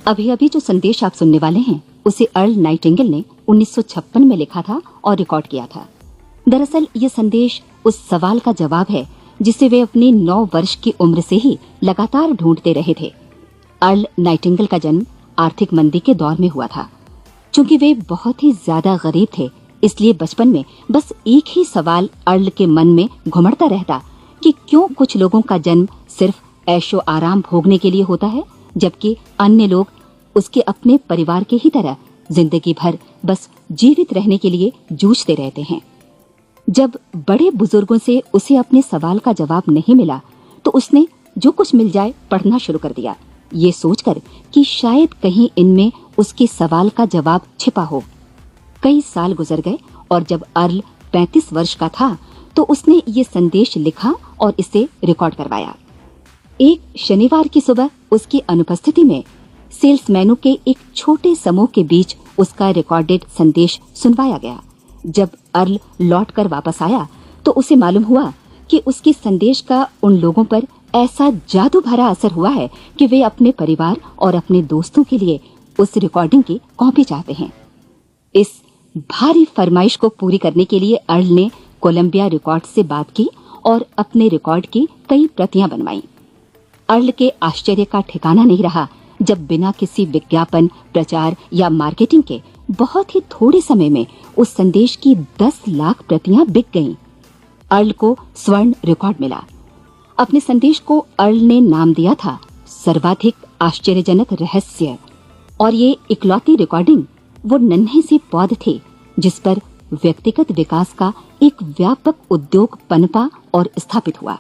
अभी अभी जो संदेश आप सुनने वाले हैं उसे अर्ल नाइटिंगेल ने 1956 में लिखा था और रिकॉर्ड किया था। दरअसल ये संदेश उस सवाल का जवाब है जिसे वे अपनी 9 वर्ष की उम्र से ही लगातार ढूंढते रहे थे। अर्ल नाइटिंगेल का जन्म आर्थिक मंदी के दौर में हुआ था। चूंकि वे बहुत ही ज्यादा गरीब थे, इसलिए बचपन में बस एक ही सवाल अर्ल के मन में घुमड़ता रहता कि क्यों कुछ लोगों का जन्म सिर्फ ऐशो आराम भोगने के लिए होता है, जबकि अन्य लोग उसके अपने परिवार के ही तरह जिंदगी भर बस जीवित रहने के लिए जूझते रहते हैं। जब बड़े बुजुर्गों से उसे अपने सवाल का जवाब नहीं मिला तो उसने जो कुछ मिल जाए पढ़ना शुरू कर दिया, ये सोचकर कि शायद कहीं इनमें उसके सवाल का जवाब छिपा हो। कई साल गुजर गए और जब अर्ल 35 वर्ष का था तो उसने ये संदेश लिखा और इसे रिकॉर्ड करवाया। एक शनिवार की सुबह उसकी अनुपस्थिति में सेल्समैनों के एक छोटे समूह के बीच उसका रिकॉर्डेड संदेश सुनवाया गया। जब अर्ल लौटकर वापस आया तो उसे मालूम हुआ कि उसके संदेश का उन लोगों पर ऐसा जादू भरा असर हुआ है कि वे अपने परिवार और अपने दोस्तों के लिए उस रिकॉर्डिंग की कॉपी चाहते हैं। इस भारी फरमाइश को पूरी करने के लिए अर्ल ने कोलंबिया रिकॉर्ड से बात की और अपने रिकॉर्ड की कई प्रतियां बनवाईं। अर्ल के आश्चर्य का ठिकाना नहीं रहा जब बिना किसी विज्ञापन, प्रचार या मार्केटिंग के बहुत ही थोड़े समय में उस संदेश की 10 लाख प्रतियां बिक गईं। अर्ल को स्वर्ण रिकॉर्ड मिला। अपने संदेश को अर्ल ने नाम दिया था सर्वाधिक आश्चर्यजनक रहस्य, और ये इकलौती रिकॉर्डिंग वो नन्हे से पौध थे जिस पर व्यक्तिगत विकास का एक व्यापक उद्योग पनपा और स्थापित हुआ।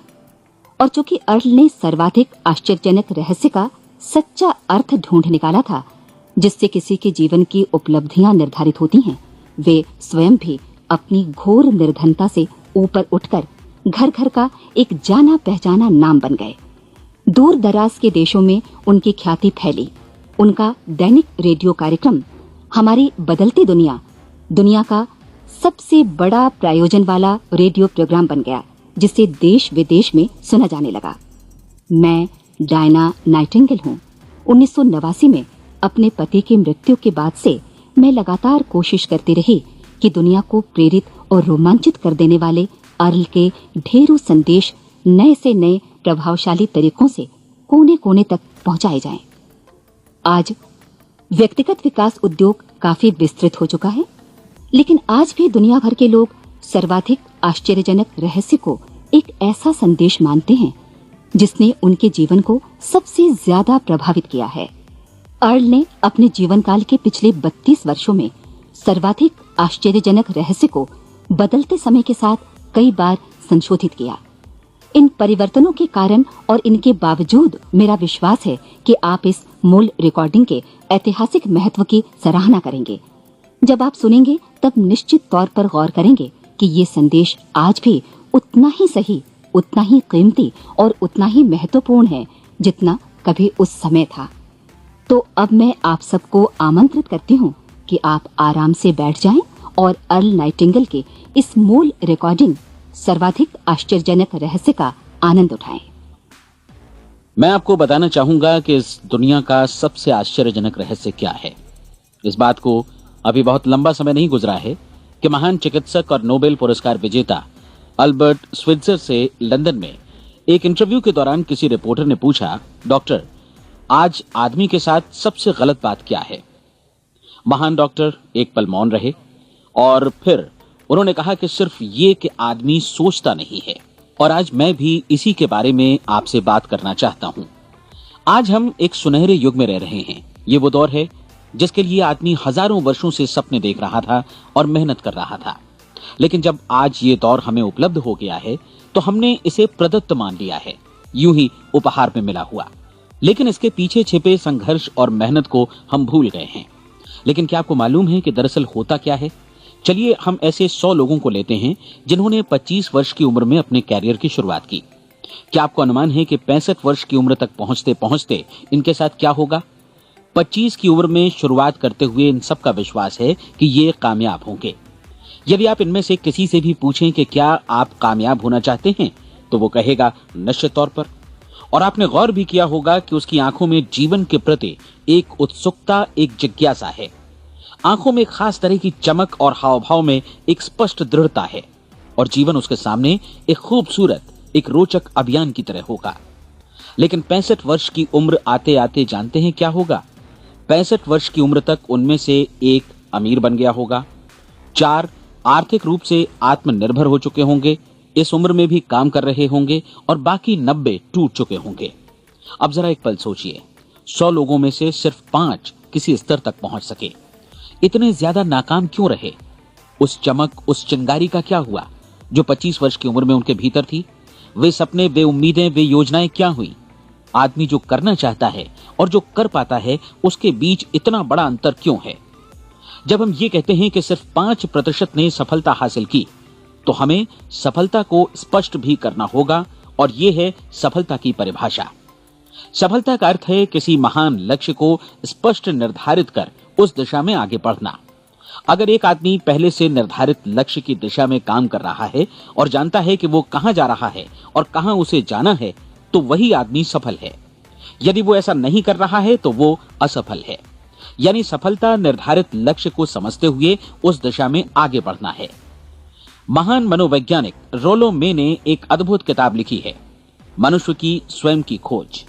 और चूंकि अर्ल ने सर्वाधिक आश्चर्यजनक रहस्य का सच्चा अर्थ ढूंढ निकाला था, जिससे किसी के जीवन की उपलब्धियां निर्धारित होती हैं, वे स्वयं भी अपनी घोर निर्धनता से ऊपर उठकर घर घर का एक जाना पहचाना नाम बन गए। दूर दराज के देशों में उनकी ख्याति फैली। उनका दैनिक रेडियो कार्यक्रम हमारी बदलती दुनिया का सबसे बड़ा प्रायोजन वाला रेडियो प्रोग्राम बन गया, जिसे देश विदेश में सुना जाने लगा। मैं डायना नाइटिंगेल हूँ। 1989 में अपने पति की मृत्यु के बाद से मैं लगातार कोशिश करती रही कि दुनिया को प्रेरित और रोमांचित कर देने वाले अर्ल के ढेरों संदेश नए से नए प्रभावशाली तरीकों से कोने कोने तक पहुंचाए जाएं। आज व्यक्तिगत विकास उद्योग काफी विस्तृत हो चुका है, लेकिन आज भी दुनिया भर के लोग सर्वाधिक आश्चर्यजनक रहस्य को एक ऐसा संदेश मानते हैं जिसने उनके जीवन को सबसे ज्यादा प्रभावित किया है। अर्ल ने अपने जीवन काल के पिछले 32 वर्षों में सर्वाधिक आश्चर्यजनक रहस्य को बदलते समय के साथ कई बार संशोधित किया। इन परिवर्तनों के कारण और इनके बावजूद मेरा विश्वास है कि आप इस मूल रिकॉर्डिंग के ऐतिहासिक महत्व की सराहना करेंगे। जब आप सुनेंगे तब निश्चित तौर पर गौर करेंगे कि ये संदेश आज भी उतना ही सही, उतना ही कीमती और उतना ही महत्वपूर्ण है जितना कभी उस समय था। तो अब मैं आप सबको आमंत्रित करती हूँ कि आप आराम से बैठ जाएं और अर्ल नाइटिंगेल के इस मूल रिकॉर्डिंग सर्वाधिक आश्चर्यजनक रहस्य का आनंद उठाएं। मैं आपको बताना चाहूंगा कि इस दुनिया का सबसे आश्चर्यजनक रहस्य क्या है। इस बात को अभी बहुत लंबा समय नहीं गुजरा है कि महान चिकित्सक और नोबेल पुरस्कार विजेता अल्बर्ट स्विट्जर से लंदन में एक इंटरव्यू के दौरान किसी रिपोर्टर ने पूछा, डॉक्टर, आज आदमी के साथ सबसे गलत बात क्या है? महान डॉक्टर एक पल मौन रहे और फिर उन्होंने कहा कि सिर्फ ये कि आदमी सोचता नहीं है। और आज मैं भी इसी के बारे में आपसे बात करना चाहता हूं। आज हम एक सुनहरे युग में रह रहे हैं। ये वो दौर है जिसके लिए आदमी हजारों वर्षों से सपने देख रहा था और मेहनत कर रहा था। लेकिन जब आज ये दौर हमें उपलब्ध हो गया है तो हमने इसे प्रदत्त मान लिया है, यूं ही उपहार में मिला हुआ। लेकिन इसके पीछे छिपे संघर्ष और मेहनत को हम भूल गए हैं। लेकिन क्या आपको मालूम है कि दरअसल होता क्या है? चलिए हम ऐसे 100 लोगों को लेते हैं जिन्होंने 25 वर्ष की उम्र में अपने कैरियर की शुरुआत की। क्या आपको अनुमान है कि 65 वर्ष की उम्र तक पहुंचते पहुंचते इनके साथ क्या होगा? 25 की उम्र में शुरुआत करते हुए इन सब का विश्वास है कि ये कामयाब होंगे। यदि आप इनमें से किसी से भी पूछें कि क्या आप कामयाब होना चाहते हैं, तो वो कहेगा निश्चित तौर पर। और आपने गौर भी किया होगा कि उसकी आंखों में जीवन के प्रति एक उत्सुकता, एक जिज्ञासा है। आंखों में खास तरह की चमक और हाव भाव में एक स्पष्ट दृढ़ता है और जीवन उसके सामने एक खूबसूरत, एक रोचक अभियान की तरह होगा। लेकिन 65 वर्ष की उम्र आते आते जानते हैं क्या होगा? 65 वर्ष की उम्र तक उनमें से एक अमीर बन गया होगा, 4 आर्थिक रूप से आत्मनिर्भर हो चुके होंगे, इस उम्र में भी काम कर रहे होंगे और बाकी 90 टूट चुके होंगे। अब जरा एक पल सोचिए, 100 लोगों में से सिर्फ 5 किसी स्तर तक पहुंच सके। इतने ज्यादा नाकाम क्यों रहे? उस चमक, उस चिंगारी का क्या हुआ जो 25 वर्ष की उम्र में उनके भीतर थी? वे सपने, वे उम्मीदें, वे योजनाएं क्या हुई? आदमी जो करना चाहता है और जो कर पाता है, उसके बीच इतना बड़ा अंतर क्यों है? जब हम ये कहते हैं कि सिर्फ 5% ने सफलता हासिल की, तो हमें सफलता को स्पष्ट भी करना होगा और ये है सफलता की परिभाषा। सफलता का अर्थ है किसी महान लक्ष्य को स्पष्ट निर्धारित कर उस दिशा में आगे बढ़ना। अगर एक आदमी पहले से निर्धारित लक्ष्य की दिशा में काम कर रहा है और जानता है कि वो कहां जा रहा है और कहां उसे जाना है, तो वही आदमी सफल है। यदि वो ऐसा नहीं कर रहा है तो वो असफल है। यानी सफलता निर्धारित लक्ष्य को समझते हुए उस दिशा में आगे बढ़ना है। महान मनोवैज्ञानिक रोलो मे ने एक अद्भुत किताब लिखी है, मनुष्य की स्वयं की खोज।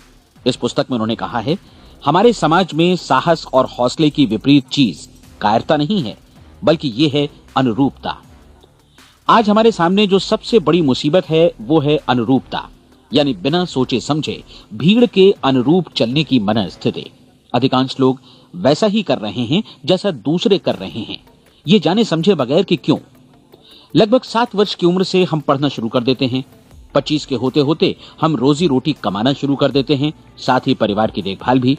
इस पुस्तक में उन्होंने कहा है, हमारे समाज में साहस और हौसले की विपरीत चीज कायरता नहीं है, बल्कि ये है अनुरूपता। आज हमारे सामने जो सबसे बड़ी मुसीबत है वो है अनुरूपता, यानी बिना सोचे समझे भीड़ के अनुरूप चलने की मनस्थिति। अधिकांश लोग वैसा ही कर रहे हैं जैसा दूसरे कर रहे हैं, ये जाने समझे बगैर कि क्यों। लगभग 7 वर्ष की उम्र से हम पढ़ना शुरू कर देते हैं, 25 के होते होते हम रोजी रोटी कमाना शुरू कर देते हैं, साथ ही परिवार की देखभाल भी।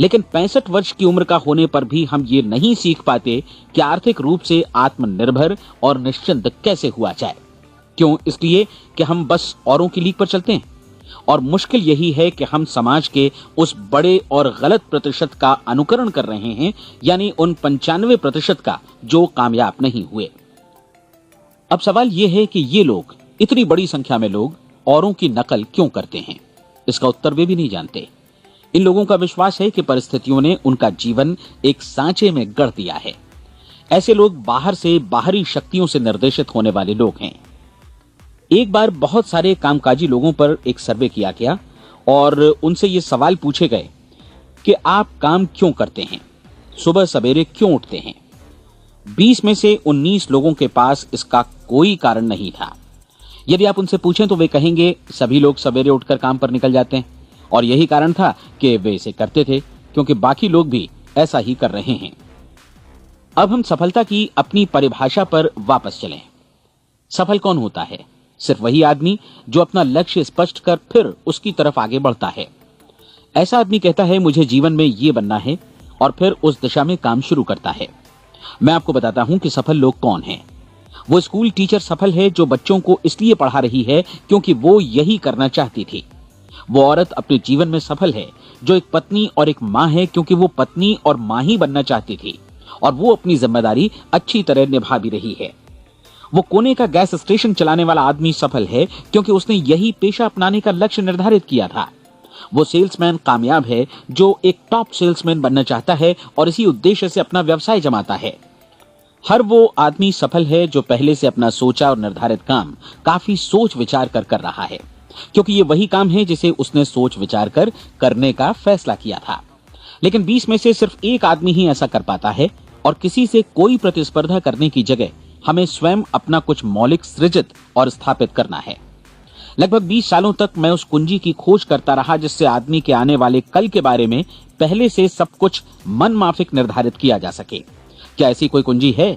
लेकिन 65 वर्ष की उम्र का होने पर भी हम ये नहीं सीख पाते कि आर्थिक रूप से आत्मनिर्भर और निश्चिंत कैसे हुआ जाए। क्यों? इसलिए कि हम बस औरों की लीक पर चलते हैं। और मुश्किल यही है कि हम समाज के उस बड़े और गलत प्रतिशत का अनुकरण कर रहे हैं, यानी उन 95% का जो कामयाब नहीं हुए। अब सवाल यह है कि ये लोग, इतनी बड़ी संख्या में लोग, औरों की नकल क्यों करते हैं? इसका उत्तर वे भी नहीं जानते। इन लोगों का विश्वास है कि परिस्थितियों ने उनका जीवन एक सांचे में गढ़ दिया है। ऐसे लोग बाहर से, बाहरी शक्तियों से निर्देशित होने वाले लोग हैं। एक बार बहुत सारे कामकाजी लोगों पर एक सर्वे किया गया और उनसे ये सवाल पूछे गए कि आप काम क्यों करते हैं, सुबह सवेरे क्यों उठते हैं? 20 में से 19 लोगों के पास इसका कोई कारण नहीं था। यदि आप उनसे पूछें तो वे कहेंगे सभी लोग सवेरे उठकर काम पर निकल जाते हैं और यही कारण था कि वे इसे करते थे क्योंकि बाकी लोग भी ऐसा ही कर रहे हैं। अब हम सफलता की अपनी परिभाषा पर वापस चलें। सफल कौन होता है? सिर्फ वही आदमी जो अपना लक्ष्य स्पष्ट कर फिर उसकी तरफ आगे बढ़ता है। ऐसा आदमी कहता है मुझे जीवन में ये बनना है और फिर उस दिशा में काम शुरू करता है। मैं आपको बताता हूं कि सफल लोग कौन हैं। वो स्कूल टीचर सफल है जो बच्चों को इसलिए पढ़ा रही है क्योंकि वो यही करना चाहती थी। वो औरत अपने जीवन में सफल है जो एक पत्नी और एक मां है क्योंकि वो पत्नी और मां ही बनना चाहती थी और वो अपनी जिम्मेदारी अच्छी तरह निभा भी रही है। वो कोने का गैस स्टेशन चलाने वाला आदमी सफल है क्योंकि उसने यही पेशा अपनाने का लक्ष्य निर्धारित किया था। वो सेल्समैन कामयाब है जो एक टॉप सेल्समैन बनना चाहता है और इसी उद्देश्य से अपना व्यवसाय जमाता है। हर वो आदमी सफल है जो पहले से अपना सोचा और निर्धारित काम काफी सोच विचार कर रहा है, क्योंकि ये वही काम है जिसे उसने सोच विचार कर करने का फैसला किया था। लेकिन 20 में से सिर्फ एक आदमी ही ऐसा कर पाता है और किसी से कोई प्रतिस्पर्धा करने की जगह हमें स्वयं अपना कुछ मौलिक सृजित और स्थापित करना है। लगभग 20 सालों तक मैं उस कुंजी की खोज करता रहा जिससे आदमी के आने वाले कल के बारे में पहले से सब कुछ मन माफिक निर्धारित किया जा सके। क्या ऐसी कोई कुंजी है?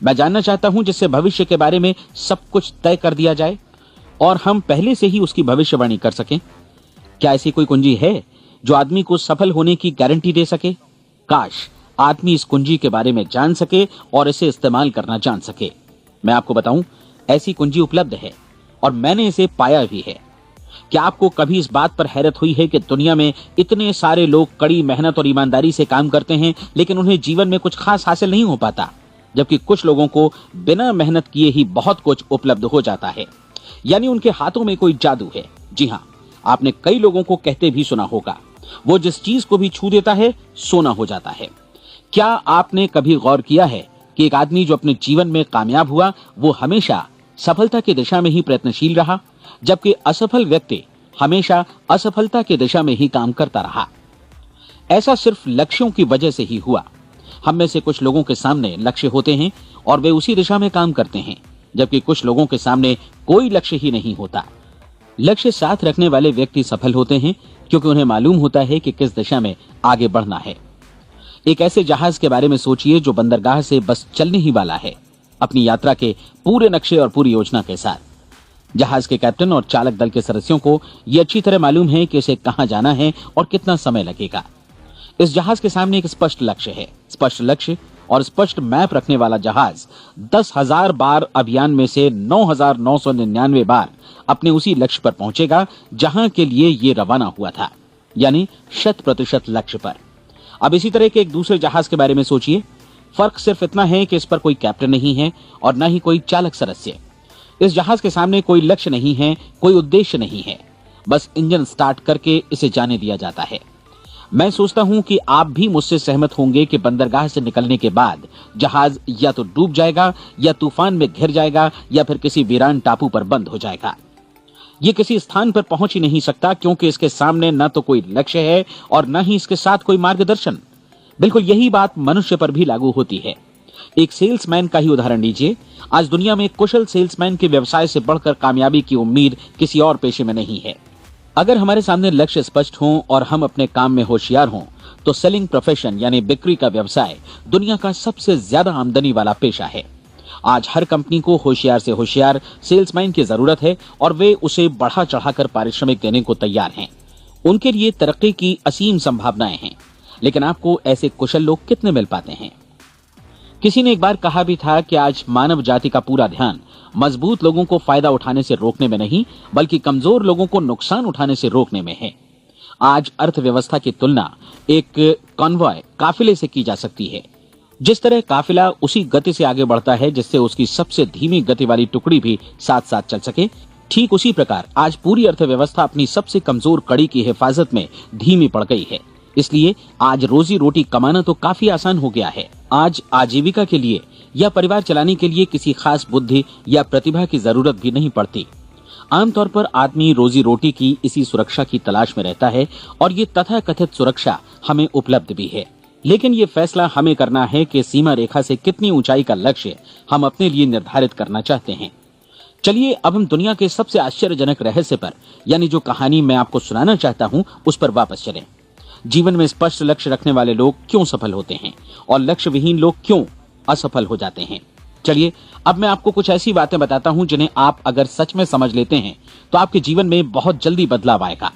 मैं जानना चाहता हूं जिससे भविष्य के बारे में सब कुछ तय कर दिया जाए और हम पहले से ही उसकी भविष्यवाणी कर सकें। क्या ऐसी कोई कुंजी है जो आदमी को सफल होने की गारंटी दे सके? काश आदमी इस कुंजी के बारे में जान सके और इसे इस्तेमाल करना जान सके। मैं आपको बताऊं, ऐसी कुंजी उपलब्ध है और मैंने इसे पाया भी है। क्या आपको कभी इस बात पर हैरत हुई है कि दुनिया में इतने सारे लोग कड़ी मेहनत और ईमानदारी से काम करते हैं लेकिन उन्हें जीवन में कुछ खास हासिल नहीं हो पाता, जबकि कुछ लोगों को बिना मेहनत किए ही बहुत कुछ उपलब्ध हो जाता है। यानी उनके हाथों में कोई जादू है। जी हाँ, आपने कई लोगों को कहते भी सुना होगा, वो जिस चीज को भी छू देता है सोना हो जाता है। क्या आपने कभी गौर किया है कि एक आदमी जो अपने जीवन में कामयाब हुआ वो हमेशा सफलता की दिशा में ही प्रयत्नशील रहा, जबकि असफल व्यक्ति हमेशा असफलता की दिशा में ही काम करता रहा। ऐसा सिर्फ लक्ष्यों की वजह से ही हुआ। हम में से कुछ लोगों के सामने लक्ष्य होते हैं और वे उसी दिशा में काम करते हैं, जबकि कुछ लोगों के सामने कोई लक्ष्य ही नहीं होता। लक्ष्य साथ रखने वाले व्यक्ति सफल होते हैं क्योंकि उन्हें मालूम होता है कि किस दिशा में आगे बढ़ना है। एक ऐसे जहाज के बारे में सोचिए जो बंदरगाह से बस चलने ही वाला है, अपनी यात्रा के पूरे नक्शे और पूरी योजना के साथ। जहाज के कैप्टन और चालक दल के सदस्यों को यह अच्छी तरह मालूम है कि उसे कहां जाना है और कितना समय लगेगा। इस जहाज के सामने एक स्पष्ट लक्ष्य है। स्पष्ट लक्ष्य और स्पष्ट मैप रखने वाला जहाज 10,000 बार अभियान में से 9,999 बार अपने उसी लक्ष्य पर पहुंचेगा जहां के लिए ये रवाना हुआ था, यानी 100% लक्ष्य पर। अब इसी तरह के एक दूसरे जहाज के बारे में सोचिए। फर्क सिर्फ इतना है कि इस पर कोई कैप्टन नहीं है और न ही कोई चालक सदस्य। इस जहाज के सामने कोई लक्ष्य नहीं है, कोई उद्देश्य नहीं है, बस इंजन स्टार्ट करके इसे जाने दिया जाता है। मैं सोचता हूं कि आप भी मुझसे सहमत होंगे कि बंदरगाह से निकलने के बाद जहाज या तो डूब जाएगा या तूफान में घिर जाएगा या फिर किसी वीरान टापू पर बंद हो जाएगा। ये किसी स्थान पर पहुंच ही नहीं सकता क्योंकि इसके सामने न तो कोई लक्ष्य है और न ही इसके साथ कोई मार्गदर्शन। बिल्कुल यही बात मनुष्य पर भी लागू होती है। एक सेल्समैन का ही उदाहरण लीजिए। आज दुनिया में कुशल सेल्समैन के व्यवसाय से बढ़कर कामयाबी की उम्मीद किसी और पेशे में नहीं है। अगर हमारे सामने लक्ष्य स्पष्ट हों और हम अपने काम में होशियार हों तो सेलिंग प्रोफेशन यानी बिक्री का व्यवसाय दुनिया का सबसे ज्यादा आमदनी वाला पेशा है। आज हर कंपनी को होशियार से होशियार सेल्समैन की जरूरत है और वे उसे बढ़ा चढ़ाकर पारिश्रमिक देने को तैयार हैं। उनके लिए तरक्की की असीम संभावनाएं हैं, लेकिन आपको ऐसे कुशल लोग कितने मिल पाते हैं? किसी ने एक बार कहा भी था कि आज मानव जाति का पूरा ध्यान मजबूत लोगों को फायदा उठाने से रोकने में नहीं, बल्कि कमजोर लोगों को नुकसान उठाने से रोकने में है। आज अर्थव्यवस्था की तुलना एक कॉन्वॉय काफिले से की जा सकती है। जिस तरह काफिला उसी गति से आगे बढ़ता है जिससे उसकी सबसे धीमी गति वाली टुकड़ी भी साथ साथ चल सके, ठीक उसी प्रकार आज पूरी अर्थव्यवस्था अपनी सबसे कमजोर कड़ी की हिफाजत में धीमी पड़ गई है। इसलिए आज रोजी रोटी कमाना तो काफी आसान हो गया है। आज आजीविका के लिए या परिवार चलाने के लिए किसी खास बुद्धि या प्रतिभा की जरूरत भी नहीं पड़ती। आमतौर पर आदमी रोजी रोटी की इसी सुरक्षा की तलाश में रहता है और ये तथाकथित सुरक्षा हमें उपलब्ध भी है। लेकिन ये फैसला हमें करना है कि सीमा रेखा से कितनी ऊंचाई का लक्ष्य हम अपने लिए निर्धारित करना चाहते हैं। चलिए अब हम दुनिया के सबसे आश्चर्यजनक रहस्य पर, यानी जो कहानी मैं आपको सुनाना चाहता हूं, उस पर वापस चलें। जीवन में स्पष्ट लक्ष्य रखने वाले लोग क्यों सफल होते हैं और लक्ष्य विहीन लोग क्यों असफल हो जाते हैं? चलिए अब मैं आपको कुछ ऐसी बातें बताता हूं जिन्हें आप अगर सच में समझ लेते हैं तो आपके जीवन में बहुत जल्दी बदलाव आएगा।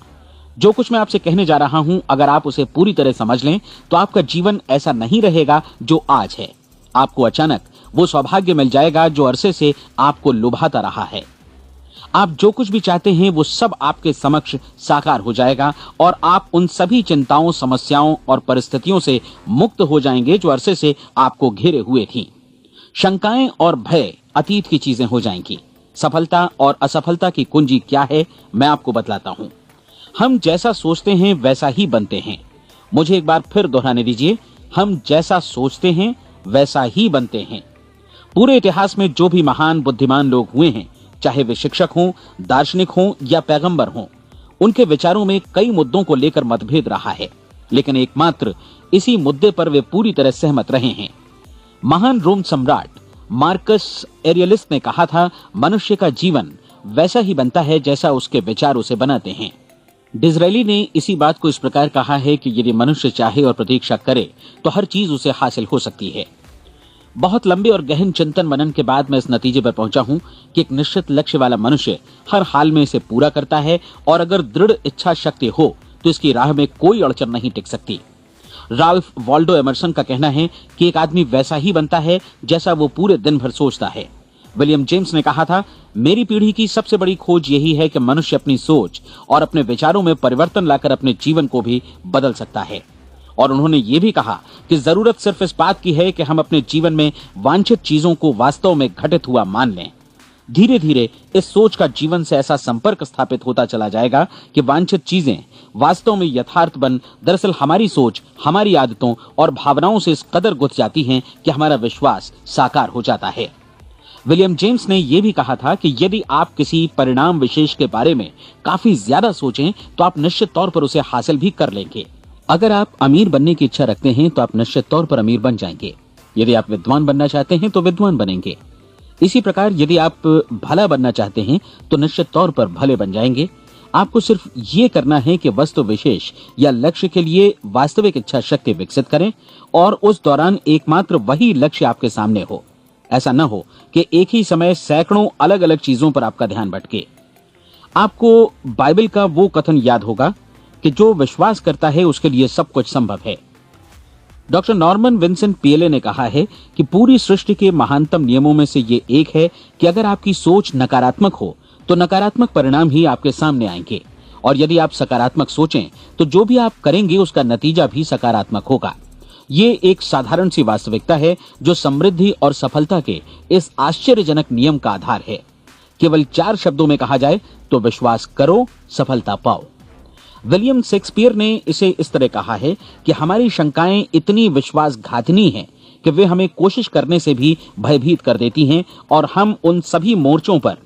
जो कुछ मैं आपसे कहने जा रहा हूं, अगर आप उसे पूरी तरह समझ लें तो आपका जीवन ऐसा नहीं रहेगा जो आज है। आपको अचानक वो सौभाग्य मिल जाएगा जो अरसे से आपको लुभाता रहा है। आप जो कुछ भी चाहते हैं वो सब आपके समक्ष साकार हो जाएगा और आप उन सभी चिंताओं, समस्याओं और परिस्थितियों से मुक्त हो जाएंगे जो अरसे से आपको घेरे हुए थी। शंकाएं और भय अतीत की चीजें हो जाएंगी। सफलता और असफलता की कुंजी क्या है, मैं आपको बतलाता हूं। हम जैसा सोचते हैं वैसा ही बनते हैं। मुझे एक बार फिर दोहराने दीजिए, हम जैसा सोचते हैं वैसा ही बनते हैं। पूरे इतिहास में जो भी महान बुद्धिमान लोग हुए हैं, चाहे वे शिक्षक हों, दार्शनिक हों या पैगंबर हों, उनके विचारों में कई मुद्दों को लेकर मतभेद रहा है, लेकिन एकमात्र इसी मुद्दे पर वे पूरी तरह सहमत रहे हैं। महान रोम सम्राट मार्कस एरियलिस ने कहा था, मनुष्य का जीवन वैसा ही बनता है जैसा उसके विचार उसे बनाते हैं। डिज़रायली ने इसी बात को इस प्रकार कहा है कि यदि मनुष्य चाहे और प्रतीक्षा करे तो हर चीज उसे हासिल हो सकती है। बहुत लंबे और गहन चिंतन मनन के बाद मैं इस नतीजे पर पहुंचा हूं कि एक निश्चित लक्ष्य वाला मनुष्य हर हाल में इसे पूरा करता है और अगर दृढ़ इच्छा शक्ति हो तो इसकी राह में कोई अड़चन नहीं टिक सकती। राल्फ वॉल्डो एमर्सन का कहना है कि एक आदमी वैसा ही बनता है जैसा वो पूरे दिन भर सोचता है। विलियम जेम्स ने कहा था, मेरी पीढ़ी की सबसे बड़ी खोज यही है कि मनुष्य अपनी सोच और अपने विचारों में परिवर्तन लाकर अपने जीवन को भी बदल सकता है। और उन्होंने ये भी कहा कि जरूरत सिर्फ इस बात की है कि हम अपने जीवन में वांछित चीजों को वास्तव में घटित हुआ मान लें। धीरे धीरे इस सोच का जीवन से ऐसा संपर्क स्थापित होता चला जाएगा कि वांछित चीजें वास्तव में यथार्थ बन दरअसल हमारी सोच, हमारी आदतों और भावनाओं से इस कदर गुथ जाती हैं कि हमारा विश्वास साकार हो जाता है। विलियम जेम्स ने यह भी कहा था कि यदि आप किसी परिणाम विशेष के बारे में काफी ज्यादा सोचें तो आप निश्चित तौर पर उसे हासिल भी कर लेंगे। अगर आप अमीर बनने की इच्छा रखते हैं तो आप निश्चित तौर पर अमीर बन जाएंगे। यदि आप विद्वान बनना चाहते हैं तो विद्वान बनेंगे। इसी प्रकार यदि आप भला बनना चाहते हैं तो निश्चित तौर पर भले बन जाएंगे। आपको सिर्फ ये करना है कि वस्तु विशेष या लक्ष्य के लिए वास्तविक इच्छा शक्ति विकसित करें और उस दौरान एकमात्र वही लक्ष्य आपके सामने हो। ऐसा न हो कि एक ही समय सैकड़ों अलग अलग चीजों पर आपका ध्यान भटके। आपको बाइबल का वो कथन याद होगा कि जो विश्वास करता है उसके लिए सब कुछ संभव है। डॉक्टर नॉर्मन विंसेंट पीएले ने कहा है कि पूरी सृष्टि के महानतम नियमों में से ये एक है कि अगर आपकी सोच नकारात्मक हो तो नकारात्मक परिणाम ही आपके सामने आएंगे, और यदि आप सकारात्मक सोचें तो जो भी आप करेंगे उसका नतीजा भी सकारात्मक होगा। ये एक साधारण सी वास्तविकता है जो समृद्धि और सफलता के इस आश्चर्यजनक नियम का आधार है। केवल 4 शब्दों में कहा जाए तो विश्वास करो, सफलता पाओ। विलियम शेक्सपियर ने इसे इस तरह कहा है कि हमारी शंकाएं इतनी विश्वासघातिनी हैं कि वे हमें कोशिश करने से भी भयभीत कर देती हैं और हम उन सभी मोर्चों पर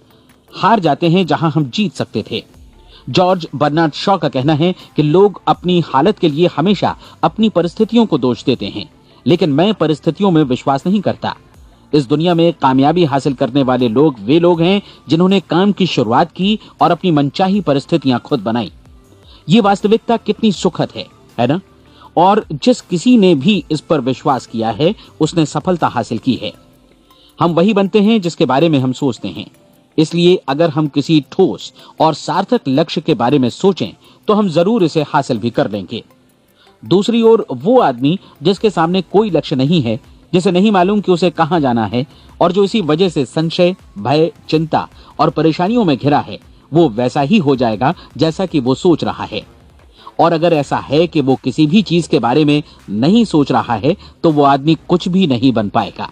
हार जाते हैं जहां हम जीत सकते थे। जॉर्ज बर्नार्ड शॉ का कहना है कि लोग अपनी हालत के लिए हमेशा अपनी परिस्थितियों को दोष देते हैं, लेकिन मैं परिस्थितियों में विश्वास नहीं करता। इस दुनिया में कामयाबी हासिल करने वाले लोग वे लोग हैं जिन्होंने काम की शुरुआत की और अपनी मनचाही परिस्थितियां खुद बनाई। ये वास्तविकता कितनी सुखद है ना? और जिस किसी ने भी इस पर विश्वास किया है उसने सफलता हासिल की है। हम वही बनते हैं जिसके बारे में हम सोचते हैं। इसलिए अगर हम किसी ठोस और सार्थक लक्ष्य के बारे में सोचें तो हम जरूर इसे हासिल भी कर लेंगे। दूसरी ओर वो आदमी जिसके सामने कोई लक्ष्य नहीं है, जिसे नहीं मालूम कि उसे कहां जाना है और जो इसी वजह से संशय, भय, चिंता और परेशानियों में घिरा है, वो वैसा ही हो जाएगा जैसा कि वो सोच रहा है। और अगर ऐसा है कि वो किसी भी चीज के बारे में नहीं सोच रहा है तो वो आदमी कुछ भी नहीं बन पाएगा।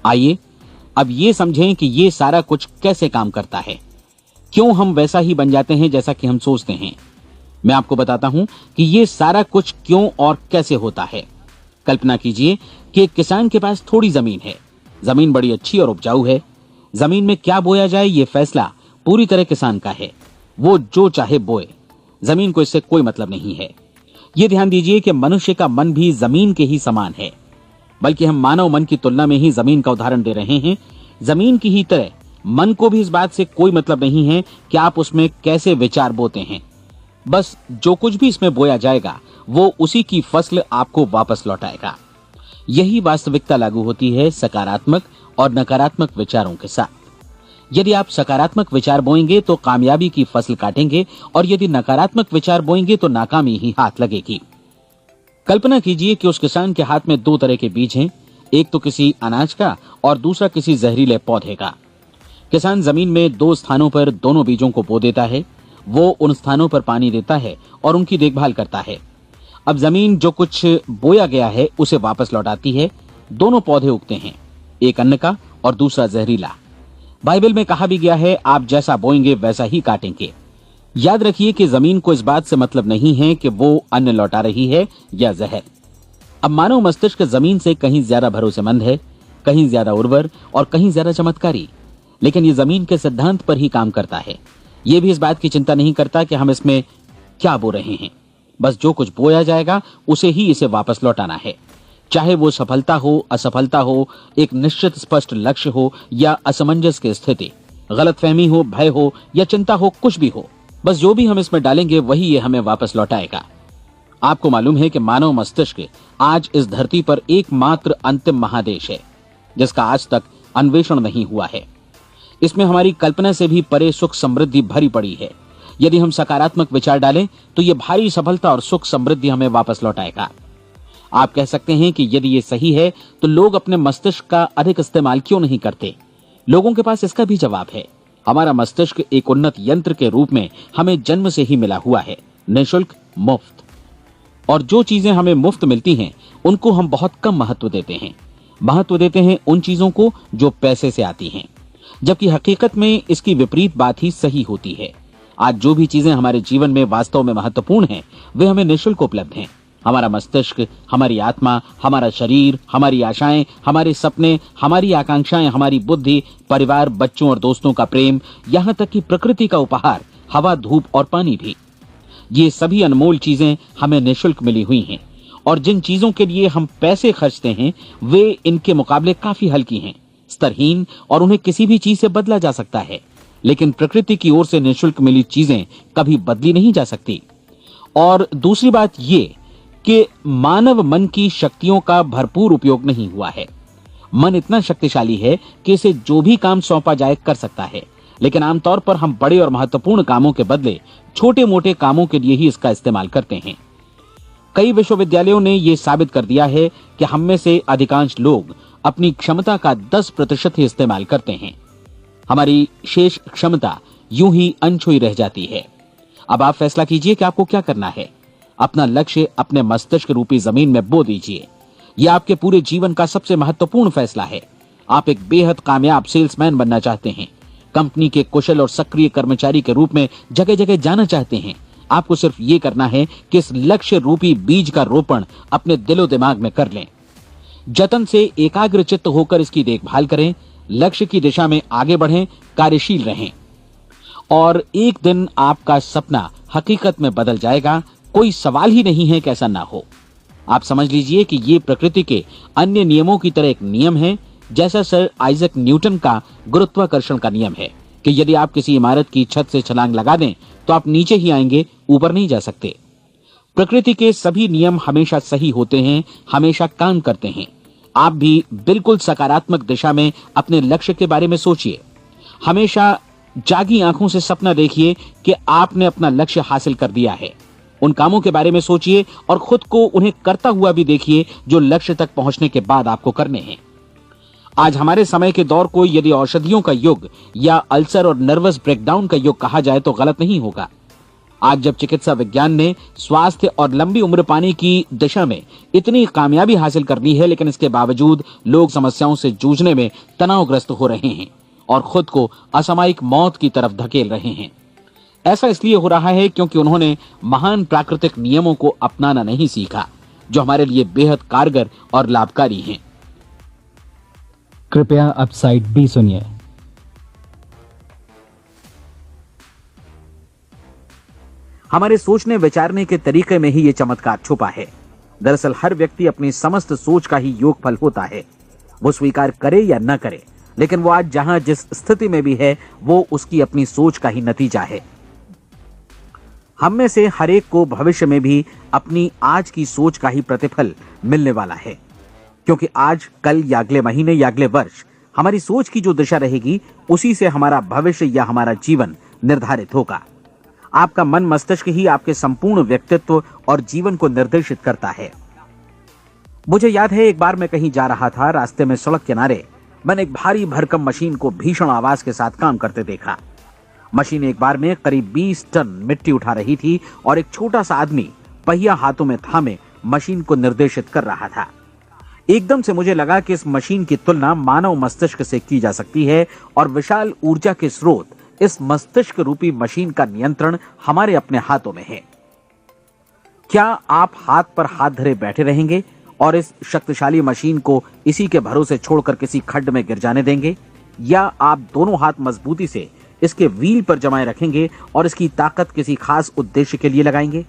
आइए अब ये समझें कि ये सारा कुछ कैसे काम करता है, क्यों हम वैसा ही बन जाते हैं जैसा कि हम सोचते हैं। मैं आपको बताता हूं कि ये सारा कुछ क्यों और कैसे होता है। कल्पना कीजिए कि एक किसान के पास थोड़ी जमीन है। जमीन बड़ी अच्छी और उपजाऊ है। जमीन में क्या बोया जाए ये फैसला पूरी तरह किसान का है। वो जो चाहे बोए, जमीन को इससे कोई मतलब नहीं है। ये ध्यान दीजिए कि मनुष्य का मन भी जमीन के ही समान है, बल्कि हम मानव मन की तुलना में ही जमीन का उदाहरण दे रहे हैं। जमीन की ही तरह मन को भी इस बात से कोई मतलब नहीं है कि आप उसमें कैसे विचार बोते हैं। बस जो कुछ भी इसमें बोया जाएगा वो उसी की फसल आपको वापस लौटाएगा। यही वास्तविकता लागू होती है सकारात्मक और नकारात्मक विचारों के साथ। यदि आप सकारात्मक विचार बोएंगे तो कामयाबी की फसल काटेंगे, और यदि नकारात्मक विचार बोएंगे तो नाकामी ही हाथ लगेगी। कल्पना कीजिए कि उस किसान के हाथ में 2 तरह के बीज हैं, एक तो किसी अनाज का और दूसरा किसी जहरीले पौधे का। किसान जमीन में 2 स्थानों पर दोनों बीजों को बो देता है। वो उन स्थानों पर पानी देता है और उनकी देखभाल करता है। अब जमीन जो कुछ बोया गया है उसे वापस लौटाती है। दोनों पौधे उगते हैं, एक अन्न का और दूसरा जहरीला। बाइबल में कहा भी गया है, आप जैसा बोएंगे वैसा ही काटेंगे। याद रखिए कि जमीन को इस बात से मतलब नहीं है कि वो अन्न लौटा रही है या जहर। अब मानव मस्तिष्क जमीन से कहीं ज्यादा भरोसेमंद है, कहीं ज्यादा उर्वर और कहीं ज्यादा चमत्कारी, लेकिन ये जमीन के सिद्धांत पर ही काम करता है। ये भी इस बात की चिंता नहीं करता कि हम इसमें क्या बो रहे हैं। बस जो कुछ बोया जाएगा उसे ही इसे वापस लौटाना है, चाहे वो सफलता हो, असफलता हो, एक निश्चित स्पष्ट लक्ष्य हो या असमंजस की स्थिति, गलतफहमी हो, भय हो या चिंता हो, कुछ भी हो। बस जो भी हम इसमें डालेंगे वही ये हमें वापस लौटाएगा। आपको मालूम है कि मानव मस्तिष्क आज इस धरती पर एकमात्र अंतिम महादेश है जिसका आज तक अन्वेषण नहीं हुआ है। इसमें हमारी कल्पना से भी परे सुख समृद्धि भरी पड़ी है। यदि हम सकारात्मक विचार डालें तो ये भारी सफलता और सुख समृद्धि हमें वापस लौटाएगा। आप कह सकते हैं कि यदि ये सही है तो लोग अपने मस्तिष्क का अधिक इस्तेमाल क्यों नहीं करते? लोगों के पास इसका भी जवाब है। हमारा मस्तिष्क एक उन्नत यंत्र के रूप में हमें जन्म से ही मिला हुआ है, निःशुल्क, मुफ्त। और जो चीजें हमें मुफ्त मिलती हैं उनको हम बहुत कम महत्व देते हैं। महत्व देते हैं उन चीजों को जो पैसे से आती हैं। जबकि हकीकत में इसकी विपरीत बात ही सही होती है। आज जो भी चीजें हमारे जीवन में वास्तव में महत्वपूर्ण हैं, वे हमें निःशुल्क उपलब्ध हैं। हमारा मस्तिष्क, हमारी आत्मा, हमारा शरीर, हमारी आशाएं, हमारे सपने, हमारी आकांक्षाएं, हमारी बुद्धि, परिवार, बच्चों और दोस्तों का प्रेम, यहाँ तक कि प्रकृति का उपहार, हवा, धूप और पानी भी, ये सभी अनमोल चीजें हमें निःशुल्क मिली हुई हैं। और जिन चीजों के लिए हम पैसे खर्चते हैं, वे इनके मुकाबले काफी हल्की हैं, स्तरहीन, और उन्हें किसी भी चीज से बदला जा सकता है। लेकिन प्रकृति की ओर से निःशुल्क मिली चीजें कभी बदली नहीं जा सकती। और दूसरी बात ये कि मानव मन की शक्तियों का भरपूर उपयोग नहीं हुआ है। मन इतना शक्तिशाली है कि इसे जो भी काम सौंपा जाए कर सकता है, लेकिन आमतौर पर हम बड़े और महत्वपूर्ण कामों के बदले छोटे मोटे कामों के लिए ही इसका इस्तेमाल करते हैं। कई विश्वविद्यालयों ने यह साबित कर दिया है कि हम में से अधिकांश लोग अपनी क्षमता का 10% ही इस्तेमाल करते हैं। हमारी शेष क्षमता यूं ही अनछुई रह जाती है। अब आप फैसला कीजिए कि आपको क्या करना है। अपना लक्ष्य अपने मस्तिष्क रूपी जमीन में बो दीजिए। यह आपके पूरे जीवन का सबसे महत्वपूर्ण फैसला है। आप एक बेहद कामयाब सेल्समैन बनना चाहते हैं, कंपनी के कुशल और सक्रिय कर्मचारी के रूप में जगह जगह जाना चाहते हैं। आपको सिर्फ ये करना है कि इस लक्ष्य रूपी बीज का रोपण अपने दिलो दिमाग में कर लें। जतन से एकाग्रचित्त होकर इसकी देखभाल करें, लक्ष्य की दिशा में आगे बढ़ें, कार्यशील रहें, और एक दिन आपका सपना हकीकत में बदल जाएगा। कोई सवाल ही नहीं है कि ऐसा ना हो। आप समझ लीजिए कि ये प्रकृति के अन्य नियमों की तरह एक नियम है, जैसा सर आइजैक न्यूटन का गुरुत्वाकर्षण का नियम है कि यदि आप किसी इमारत की छत से छलांग लगा दें तो आप नीचे ही आएंगे, ऊपर नहीं जा सकते। प्रकृति के सभी नियम हमेशा सही होते हैं, हमेशा काम करते हैं। आप भी बिल्कुल सकारात्मक दिशा में अपने लक्ष्य के बारे में सोचिए। हमेशा जागी आंखों से सपना देखिए कि आपने अपना लक्ष्य हासिल कर दिया है। उन कामों के बारे में सोचिए और खुद को उन्हें करता हुआ भी देखिए जो लक्ष्य तक पहुंचने के बाद आपको करने हैं। आज हमारे समय के दौर को यदि औषधियों का युग या अल्सर और नर्वस ब्रेकडाउन का युग कहा जाए तो गलत नहीं होगा। आज जब चिकित्सा विज्ञान ने स्वास्थ्य और लंबी उम्र पाने की दिशा में इतनी कामयाबी हासिल कर ली है, लेकिन इसके बावजूद लोग समस्याओं से जूझने में तनावग्रस्त हो रहे हैं और खुद को असामयिक मौत की तरफ धकेल रहे हैं। ऐसा इसलिए हो रहा है क्योंकि उन्होंने महान प्राकृतिक नियमों को अपनाना नहीं सीखा, जो हमारे लिए बेहद कारगर और लाभकारी हैं। कृपया अब साइड बी सुनिए। हमारे सोचने विचारने के तरीके में ही ये चमत्कार छुपा है। दरअसल हर व्यक्ति अपनी समस्त सोच का ही योगफल होता है, वो स्वीकार करे या न करे, लेकिन वो आज जहां जिस स्थिति में भी है वो उसकी अपनी सोच का ही नतीजा है। हम में से हर एक को भविष्य में भी अपनी आज की सोच का ही प्रतिफल मिलने वाला है, क्योंकि आज, कल या अगले महीने या अगले वर्ष हमारी सोच की जो दिशा रहेगी उसी से हमारा भविष्य या हमारा जीवन निर्धारित होगा। आपका मन मस्तिष्क ही आपके संपूर्ण व्यक्तित्व और जीवन को निर्देशित करता है। मुझे याद है, एक बार मैं कहीं जा रहा था, रास्ते में सड़क किनारे मैंने एक भारी भरकम मशीन को भीषण आवाज के साथ काम करते देखा। मशीन एक बार में करीब 20 टन मिट्टी उठा रही थी और एक छोटा सा आदमी पहिया हाथों में थामे मशीन को निर्देशित कर रहा था। एकदम से मुझे लगा कि इस मशीन की तुलना मानव मस्तिष्क से की जा सकती है और विशाल ऊर्जा के स्रोत इस मस्तिष्क रूपी मशीन का नियंत्रण हमारे अपने हाथों में है। क्या आप हाथ पर हाथ धरे बैठे रहेंगे और इस शक्तिशाली मशीन को इसी के भरोसे छोड़कर किसी खड्ड में गिर जाने देंगे, या आप दोनों हाथ मजबूती से इसके व्हील पर जमाए रखेंगे और इसकी ताकत किसी खास उद्देश्य के लिए लगाएंगे?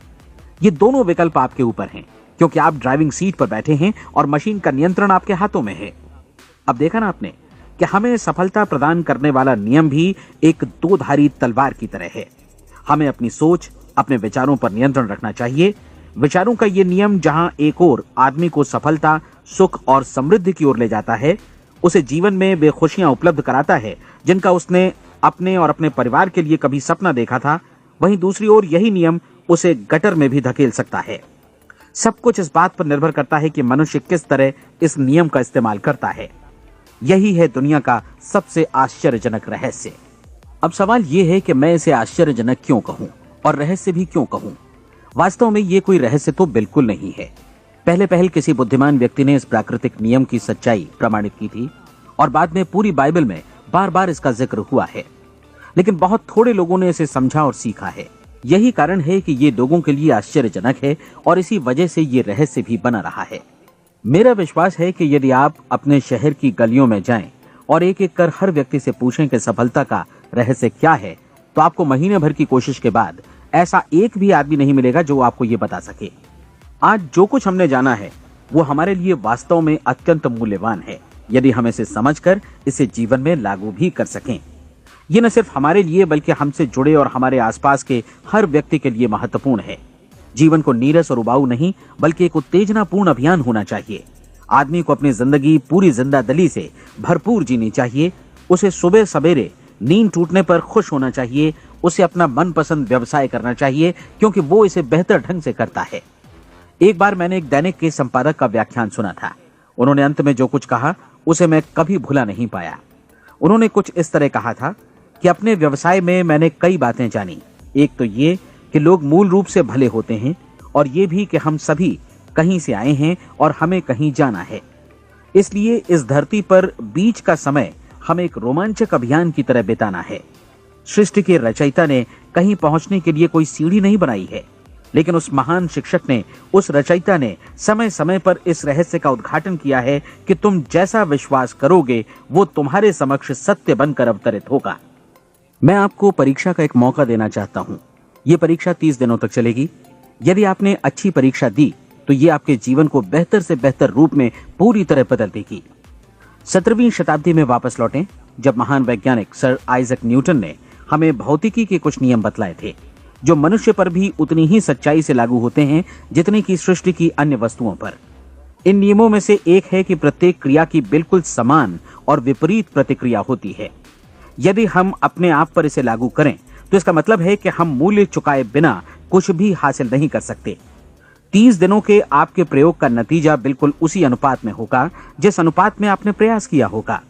ये दोनों विकल्प आपके ऊपर हैं, क्योंकि आप ड्राइविंग सीट पर बैठे हैं और मशीन का नियंत्रण आपके हाथों में है। अब देखा ना आपने कि हमें सफलता प्रदान करने वाला नियम भी एक दो-धारी तलवार की तरह है। हमें अपनी सोच, अपने विचारों पर नियंत्रण रखना चाहिए। विचारों का ये नियम जहां एक ओर आदमी को सफलता, सुख और समृद्धि की ओर ले जाता है, उसे जीवन में वे खुशियां उपलब्ध कराता है जिनका उसने अपने और अपने परिवार के लिए कभी सपना देखा था, वहीं दूसरी ओर यही नियम उसे गटर में भी धकेल सकता है। सब कुछ इस बात पर निर्भर करता है कि मनुष्य किस तरह इस नियम का इस्तेमाल करता है। यही है दुनिया का सबसे आश्चर्यजनक रहस्य। अब सवाल यह है कि मैं इसे आश्चर्यजनक क्यों कहूं और रहस्य भी क्यों कहूं? वास्तव में यह कोई रहस्य तो बिल्कुल नहीं है। पहले पहल किसी बुद्धिमान व्यक्ति ने इस प्राकृतिक नियम की सच्चाई प्रमाणित की थी और बाद में पूरी बाइबल में बार बार इसका जिक्र हुआ है, लेकिन बहुत थोड़े लोगों ने इसे समझा और सीखा है। यही कारण है कि ये लोगों के लिए आश्चर्यजनक है और इसी वजह से ये रहस्य भी बना रहा है। मेरा विश्वास है कि यदि आप अपने शहर की गलियों में जाएं और एक एक कर हर व्यक्ति से पूछें कि सफलता का रहस्य क्या है, तो आपको महीने भर की कोशिश के बाद ऐसा एक भी आदमी नहीं मिलेगा जो आपको ये बता सके। आज जो कुछ हमने जाना है वो हमारे लिए वास्तव में अत्यंत मूल्यवान है, यदि हम इसे समझकर इसे जीवन में लागू भी कर सकें। ये न सिर्फ हमारे लिए बल्कि हमसे जुड़े और हमारे आसपास के हर व्यक्ति के लिए महत्वपूर्ण है। जीवन को नीरस और उबाऊ नहीं बल्कि एक उत्तेजनापूर्ण अभियान होना चाहिए। आदमी को अपनी जिंदगी पूरी जिंदादिली से भरपूर जीनी चाहिए। उसे सुबह सवेरे नींद टूटने पर खुश होना चाहिए। उसे अपना मनपसंद व्यवसाय करना चाहिए क्योंकि वो इसे बेहतर ढंग से करता है। एक बार मैंने एक दैनिक के संपादक का व्याख्यान सुना था। उन्होंने अंत में जो कुछ कहा उसे मैं कभी भुला नहीं पाया। उन्होंने कुछ इस तरह कहा था कि अपने व्यवसाय में मैंने कई बातें जानी। एक तो ये कि लोग मूल रूप से भले होते हैं और ये भी कि हम सभी कहीं से आए हैं और हमें कहीं जाना है। इसलिए इस धरती पर बीच का समय हमें एक रोमांचक अभियान की तरह बिताना है। सृष्टि के रचयिता ने कहीं पहुंचने के लिए कोई सीढ़ी नहीं बनाई है, लेकिन उस महान शिक्षक ने, उस रचयिता ने समय समय पर इस रहस्य का उद्घाटन किया है कि तुम जैसा विश्वास करोगे वो तुम्हारे समक्ष सत्य बनकर अवतरित होगा। मैं आपको परीक्षा का एक मौका देना चाहता हूं। यह परीक्षा 30 दिनों तक चलेगी। यदि आपने अच्छी परीक्षा दी तो ये आपके जीवन को बेहतर से बेहतर रूप में पूरी तरह बदल देगी। 17वीं शताब्दी में वापस लौटें, जब महान वैज्ञानिक सर आइजैक न्यूटन ने हमें भौतिकी के कुछ नियम बतलाए थे, जो मनुष्य पर भी उतनी ही सच्चाई से लागू होते हैं जितनी की सृष्टि की अन्य वस्तुओं पर। इन नियमों में से एक है कि प्रत्येक क्रिया की बिल्कुल समान और विपरीत प्रतिक्रिया होती है। यदि हम अपने आप पर इसे लागू करें तो इसका मतलब है कि हम मूल्य चुकाए बिना कुछ भी हासिल नहीं कर सकते। 30 दिनों के आपके प्रयोग का नतीजा बिल्कुल उसी अनुपात में होगा जिस अनुपात में आपने प्रयास किया होगा।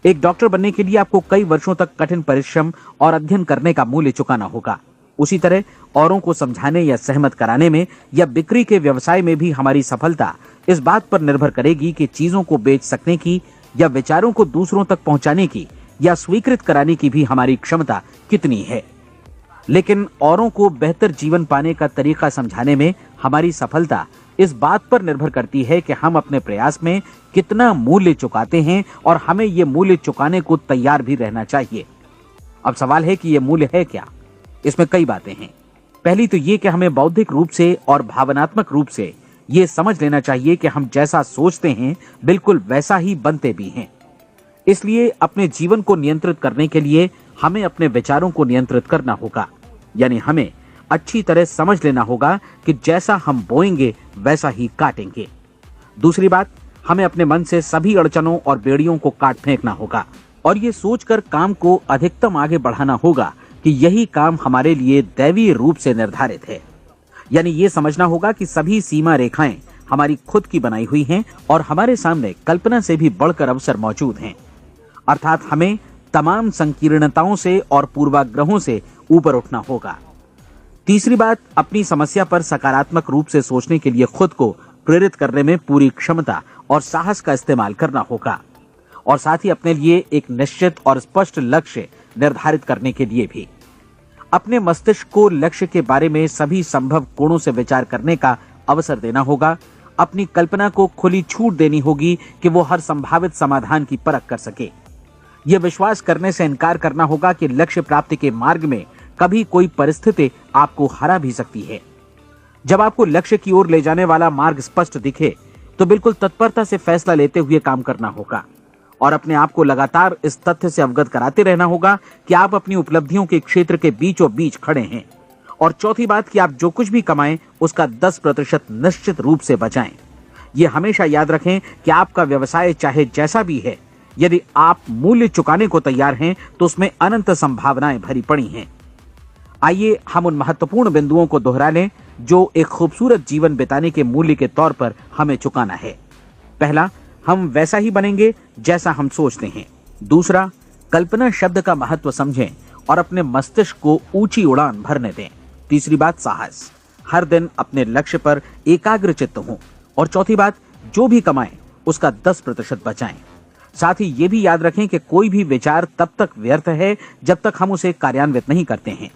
एक डॉक्टर बनने के लिए आपको कई वर्षों तक कठिन परिश्रम और अध्ययन करने का मूल्य चुकाना होगा। उसी तरह औरों को समझाने या सहमत कराने में या बिक्री के व्यवसाय में भी हमारी सफलता इस बात पर निर्भर करेगी कि चीजों को बेच सकने की या विचारों को दूसरों तक पहुंचाने की या स्वीकृत कराने की भी हमारी क्षमता कितनी है। लेकिन औरों को बेहतर जीवन पाने का तरीका समझाने में हमारी सफलता इस बात पर निर्भर करती है कि हम अपने प्रयास में कितना मूल्य चुकाते हैं और हमें ये मूल्य चुकाने को तैयार भी रहना चाहिए। अब सवाल है कि ये मूल्य है क्या? इसमें कई बातें हैं। पहली तो ये कि हमें बौद्धिक रूप से और भावनात्मक रूप से ये समझ लेना चाहिए कि हम जैसा सोचते हैं बिल्कुल वैसा ही बनते भी हैं। इसलिए अपने जीवन को नियंत्रित करने के लिए हमें अपने विचारों को नियंत्रित करना होगा। यानी हमें अच्छी तरह समझ लेना होगा कि जैसा हम बोएंगे वैसा ही काटेंगे। दूसरी बात, हमें अपने मन से सभी अड़चनों और बेड़ियों को काट फेंकना होगा और ये सोचकर काम को अधिकतम आगे बढ़ाना होगा कि यही काम हमारे लिए दैवीय रूप से निर्धारित है। यानी ये समझना होगा कि सभी सीमा रेखाएं हमारी खुद की बनाई हुई हैं और हमारे सामने कल्पना से भी बढ़कर अवसर मौजूद हैं। अर्थात हमें तमाम संकीर्णताओं से और पूर्वाग्रहों से ऊपर उठना होगा। तीसरी बात, अपनी समस्या पर सकारात्मक रूप से सोचने के लिए खुद को प्रेरित करने में पूरी क्षमता और साहस का इस्तेमाल करना होगा और साथ ही अपने लिए एक निश्चित और स्पष्ट लक्ष्य निर्धारित करने के लिए भी अपने मस्तिष्क को लक्ष्य के बारे में सभी संभव कोणों से विचार करने का अवसर देना होगा। अपनी कल्पना को खुली छूट देनी होगी कि वो हर संभावित समाधान की परख कर सके। यह विश्वास करने से इनकार करना होगा कि लक्ष्य प्राप्ति के मार्ग में कभी कोई परिस्थिति आपको हरा भी सकती है। जब आपको लक्ष्य की ओर ले जाने वाला मार्ग स्पष्ट दिखे तो बिल्कुल तत्परता से फैसला लेते हुए काम करना होगा और अपने आप को लगातार इस तथ्य से अवगत कराते रहना होगा कि आप अपनी उपलब्धियों के क्षेत्र के बीचों बीच खड़े हैं। और चौथी बात कि आप जो कुछ भी कमाएं उसका 10% निश्चित रूप से बचाएं। ये हमेशा याद रखें कि आपका व्यवसाय चाहे जैसा भी है, यदि आप मूल्य चुकाने को तैयार हैं तो उसमें अनंत संभावनाएं भरी पड़ी हैं। आइए हम उन महत्वपूर्ण बिंदुओं को दोहरा लें जो एक खूबसूरत जीवन बिताने के मूल्य के तौर पर हमें चुकाना है। पहला, हम वैसा ही बनेंगे जैसा हम सोचते हैं। दूसरा, कल्पना शब्द का महत्व समझें और अपने मस्तिष्क को ऊंची उड़ान भरने दें। तीसरी बात, साहस, हर दिन अपने लक्ष्य पर एकाग्र चित्त हों। और चौथी बात, जो भी कमाएं उसका 10% बचाएं। साथ ही ये भी याद रखें कि कोई भी विचार तब तक व्यर्थ है जब तक हम उसे कार्यान्वित नहीं करते हैं।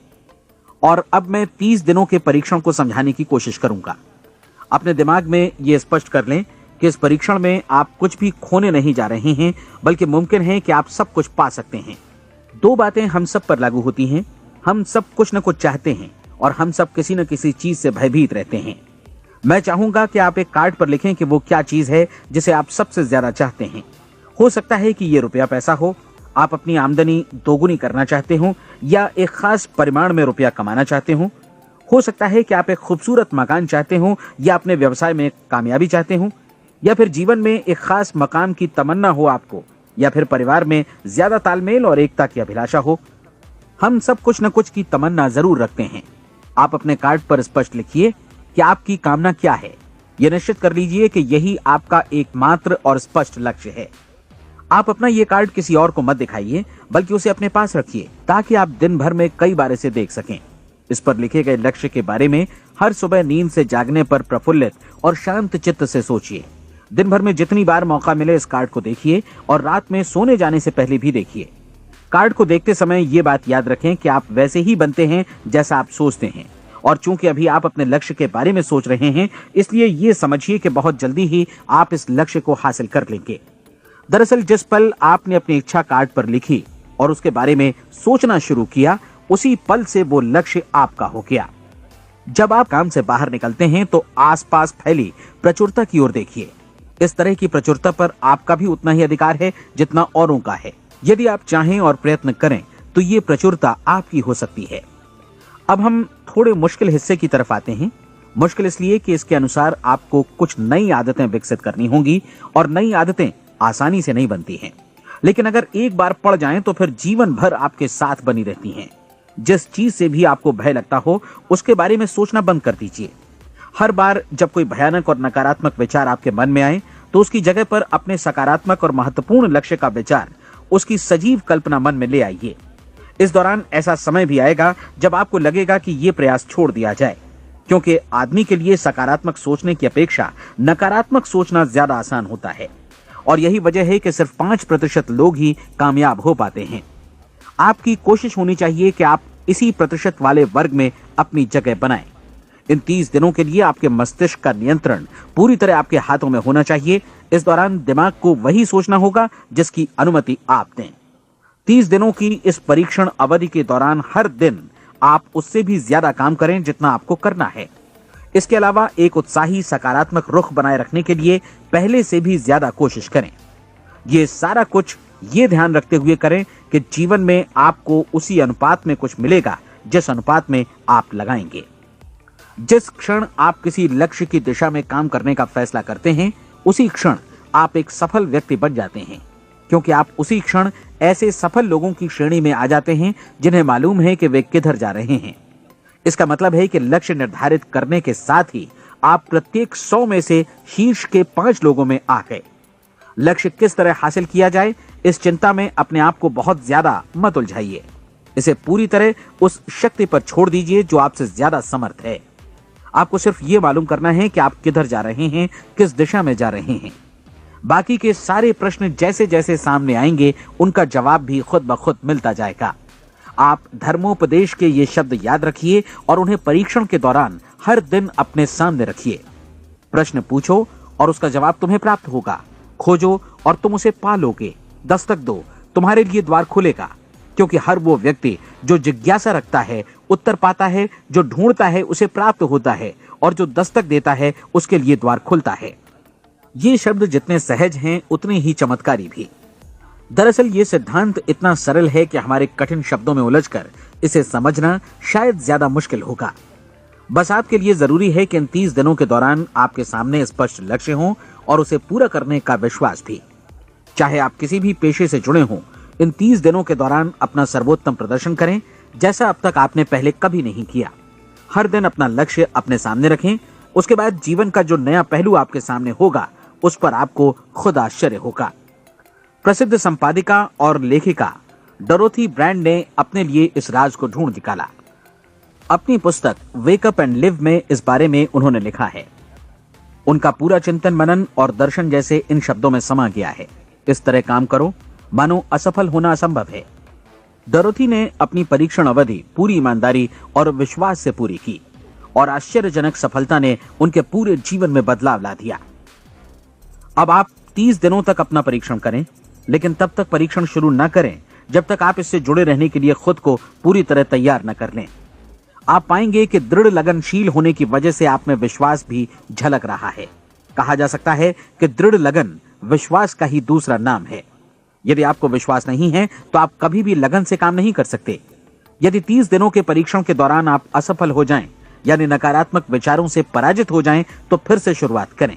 और अब मैं 30 दिनों के परीक्षण को समझाने की कोशिश करूंगा। अपने दिमाग में ये स्पष्ट कर लें कि इस परीक्षण में आप कुछ भी खोने नहीं जा रहे हैं, बल्कि मुमकिन है कि आप सब कुछ पा सकते हैं। 2 बातें हम सब पर लागू होती हैं। हम सब कुछ न कुछ चाहते हैं और हम सब किसी न किसी चीज से भयभीत रहते हैं। मैं चाहूंगा कि आप एक कार्ड पर लिखें कि वो क्या चीज है जिसे आप सबसे ज्यादा चाहते हैं। हो सकता है कि ये रुपया पैसा हो, आप अपनी आमदनी दोगुनी करना चाहते हो, या एक खास परिमाण में रुपया कमाना चाहते हो सकता है कि आप एक खूबसूरत मकान चाहते हो, या अपने व्यवसाय में कामयाबी चाहते हो, या फिर जीवन में एक खास मकाम की तमन्ना हो आपको, या फिर परिवार में ज्यादा तालमेल और एकता की अभिलाषा हो। हम सब कुछ न कुछ की तमन्ना जरूर रखते हैं। आप अपने कार्ड पर स्पष्ट लिखिए कि आपकी कामना क्या है। यह निश्चित कर लीजिए कि यही आपका एकमात्र और स्पष्ट लक्ष्य है। आप अपना ये कार्ड किसी और को मत दिखाइए, बल्कि उसे अपने पास रखिए ताकि आप दिन भर में कई बार इसे देख सकें। इस पर लिखे गए लक्ष्य के बारे में हर सुबह नींद से जागने पर प्रफुल्लित और शांत चित्त से सोचिए। दिन भर में जितनी बार मौका मिले इस कार्ड को देखिए और रात में सोने जाने से पहले भी देखिए। कार्ड को देखते समय ये बात याद रखें कि आप वैसे ही बनते हैं जैसा आप सोचते हैं, और चूंकि अभी आप अपने लक्ष्य के बारे में सोच रहे हैं, इसलिए ये समझिए कि बहुत जल्दी ही आप इस लक्ष्य को हासिल कर लेंगे। दरअसल जिस पल आपने अपनी इच्छा कार्ड पर लिखी और उसके बारे में सोचना शुरू किया, उसी पल से वो लक्ष्य आपका हो गया। जब आप काम से बाहर निकलते हैं तो आसपास फैली प्रचुरता की ओर देखिए। इस तरह की प्रचुरता पर आपका भी उतना ही अधिकार है जितना औरों का है। यदि आप चाहें और प्रयत्न करें तो ये प्रचुरता आपकी हो सकती है। अब हम थोड़े मुश्किल हिस्से की तरफ आते हैं। मुश्किल इसलिए कि इसके अनुसार आपको कुछ नई आदतें विकसित करनी होंगी, और नई आदतें आसानी से नहीं बनती हैं, लेकिन अगर एक बार पड़ जाएं तो फिर जीवन भर आपके साथ बनी रहती हैं। जिस चीज से भी आपको भय लगता हो उसके बारे में सोचना बंद कर दीजिए। हर बार जब कोई भयानक और नकारात्मक विचार आपके मन में आए तो उसकी जगह पर अपने सकारात्मक और महत्वपूर्ण लक्ष्य का विचार, उसकी सजीव कल्पना मन में ले आइए। इस दौरान ऐसा समय भी आएगा जब आपको लगेगा कि ये प्रयास छोड़ दिया जाए, क्योंकि आदमी के लिए सकारात्मक सोचने की अपेक्षा नकारात्मक सोचना ज्यादा आसान होता है, और यही वजह है कि सिर्फ 5% लोग ही कामयाब हो पाते हैं। आपकी कोशिश होनी चाहिए कि आप इसी प्रतिशत वाले वर्ग में अपनी जगह बनाएं। इन 30 दिनों के लिए आपके मस्तिष्क का नियंत्रण पूरी तरह आपके हाथों में होना चाहिए। इस दौरान दिमाग को वही सोचना होगा जिसकी अनुमति आप दें। 30 दिनों की इस परीक्षण अवधि के दौरान हर दिन आप उससे भी ज्यादा काम करें जितना आपको करना है। इसके अलावा एक उत्साही सकारात्मक रुख बनाए रखने के लिए पहले से भी ज्यादा कोशिश करें। ये सारा कुछ ये ध्यान रखते हुए करें कि जीवन में आपको उसी अनुपात में कुछ मिलेगा जिस अनुपात में आप लगाएंगे। जिस क्षण आप किसी लक्ष्य की दिशा में काम करने का फैसला करते हैं, उसी क्षण आप एक सफल व्यक्ति बन जाते हैं, क्योंकि आप उसी क्षण ऐसे सफल लोगों की श्रेणी में आ जाते हैं जिन्हें मालूम है कि वे किधर जा रहे हैं। इसका मतलब है कि लक्ष्य निर्धारित करने के साथ ही आप प्रत्येक 100 में से शीर्ष के 5 लोगों में आ गए। लक्ष्य किस तरह हासिल किया जाए, इस चिंता में अपने आप को बहुत ज्यादा मत उलझाइए। इसे पूरी तरह उस शक्ति पर छोड़ दीजिए जो आपसे ज्यादा समर्थ है। आपको सिर्फ ये मालूम करना है कि आप किधर जा रहे हैं, किस दिशा में जा रहे हैं। बाकी के सारे प्रश्न जैसे जैसे सामने आएंगे उनका जवाब भी खुद ब खुद मिलता जाएगा। आप धर्मोपदेश के ये शब्द याद रखिए और उन्हें परीक्षण के दौरान हर दिन अपने सामने रखिए। प्रश्न पूछो और उसका जवाब तुम्हें प्राप्त होगा। खोजो और तुम उसे पा लोगे। दस्तक दो, तुम्हारे लिए द्वार खुलेगा, क्योंकि हर वो व्यक्ति जो जिज्ञासा रखता है उत्तर पाता है, जो ढूंढता है उसे प्राप्त होता है, और जो दस्तक देता है उसके लिए द्वार खुलता है। ये शब्द जितने सहज हैं उतने ही चमत्कारी भी। दरअसल ये सिद्धांत इतना सरल है कि हमारे कठिन शब्दों में उलझकर इसे समझना शायद ज्यादा मुश्किल होगा। बस आपके लिए जरूरी है कि इन 30 दिनों के दौरान आपके सामने स्पष्ट लक्ष्य हो और उसे पूरा करने का विश्वास भी। चाहे आप किसी भी पेशे से जुड़े हों, इन 30 दिनों के दौरान अपना सर्वोत्तम प्रदर्शन करें, जैसा अब तक आपने पहले कभी नहीं किया। हर दिन अपना लक्ष्य अपने सामने रखें। उसके बाद जीवन का जो नया पहलू आपके सामने होगा उस पर आपको खुद आश्चर्य होगा। प्रसिद्ध संपादिका और लेखिका डोरोथी ब्रैंड ने अपने लिए इस राज को ढूंढ निकाला। अपनी पुस्तक वेक अप एंड लिव में इस बारे में उन्होंने लिखा है। उनका पूरा चिंतन मनन और दर्शन जैसे इन शब्दों में समा गया है। इस तरह काम करो मानो असफल होना असंभव है। डोरोथी ने अपनी परीक्षण अवधि पूरी ईमानदारी और विश्वास से पूरी की और आश्चर्यजनक सफलता ने उनके पूरे जीवन में बदलाव ला दिया। अब आप 30 दिनों तक अपना परीक्षण करें, लेकिन तब तक परीक्षण शुरू न करें जब तक आप इससे जुड़े रहने के लिए खुद को पूरी तरह तैयार न कर लें। आप पाएंगे कि दृढ़ लगनशील होने की वजह से आप में विश्वास भी झलक रहा है। कहा जा सकता है कि दृढ़ लगन विश्वास का ही दूसरा नाम है। यदि आपको विश्वास नहीं है तो आप कभी भी लगन से काम नहीं कर सकते। यदि 30 दिनों के परीक्षण के दौरान आप असफल हो जाएं, यानी नकारात्मक विचारों से पराजित हो जाएं, तो फिर से शुरुआत करें।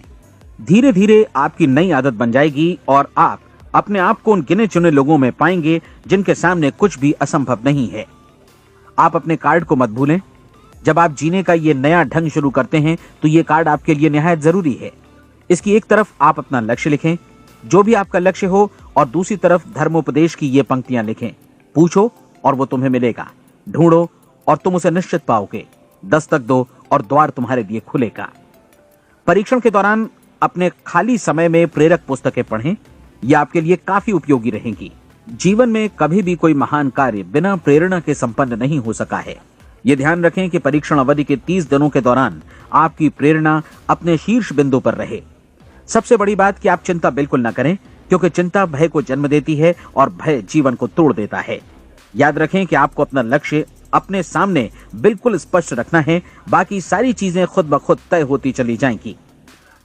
धीरे धीरे आपकी नई आदत बन जाएगी और आप अपने आप को उन गिने चुने लोगों में पाएंगे जिनके सामने कुछ भी असंभव नहीं है। आप अपने कार्ड को मत भूलें। जब आप जीने का ये नया ढंग शुरू करते हैं तो ये कार्ड आपके लिए निहायत जरूरी है। इसकी एक तरफ आप अपना लक्ष्य लिखें, जो भी आपका लक्ष्य हो, और दूसरी तरफ धर्मोपदेश की ये पंक्तियां लिखें। पूछो और वो तुम्हें मिलेगा, ढूंढो और तुम उसे निश्चित पाओगे, दस्तक दो और द्वार तुम्हारे लिए खुलेगा। परीक्षण के दौरान अपने खाली समय में प्रेरक पुस्तकें पढ़ें, ये आपके लिए काफी उपयोगी रहेंगी। जीवन में कभी भी कोई महान कार्य बिना प्रेरणा के संपन्न नहीं हो सका है। ये ध्यान रखें कि परीक्षण अवधि के 30 दिनों के दौरान आपकी प्रेरणा अपने शीर्ष बिंदु पर रहे। सबसे बड़ी बात कि आप चिंता बिल्कुल न करें, क्योंकि चिंता भय को जन्म देती है और भय जीवन को तोड़ देता है। याद रखें कि आपको अपना लक्ष्य अपने सामने बिल्कुल स्पष्ट रखना है, बाकी सारी चीजें खुद ब खुद तय होती चली जाएंगी।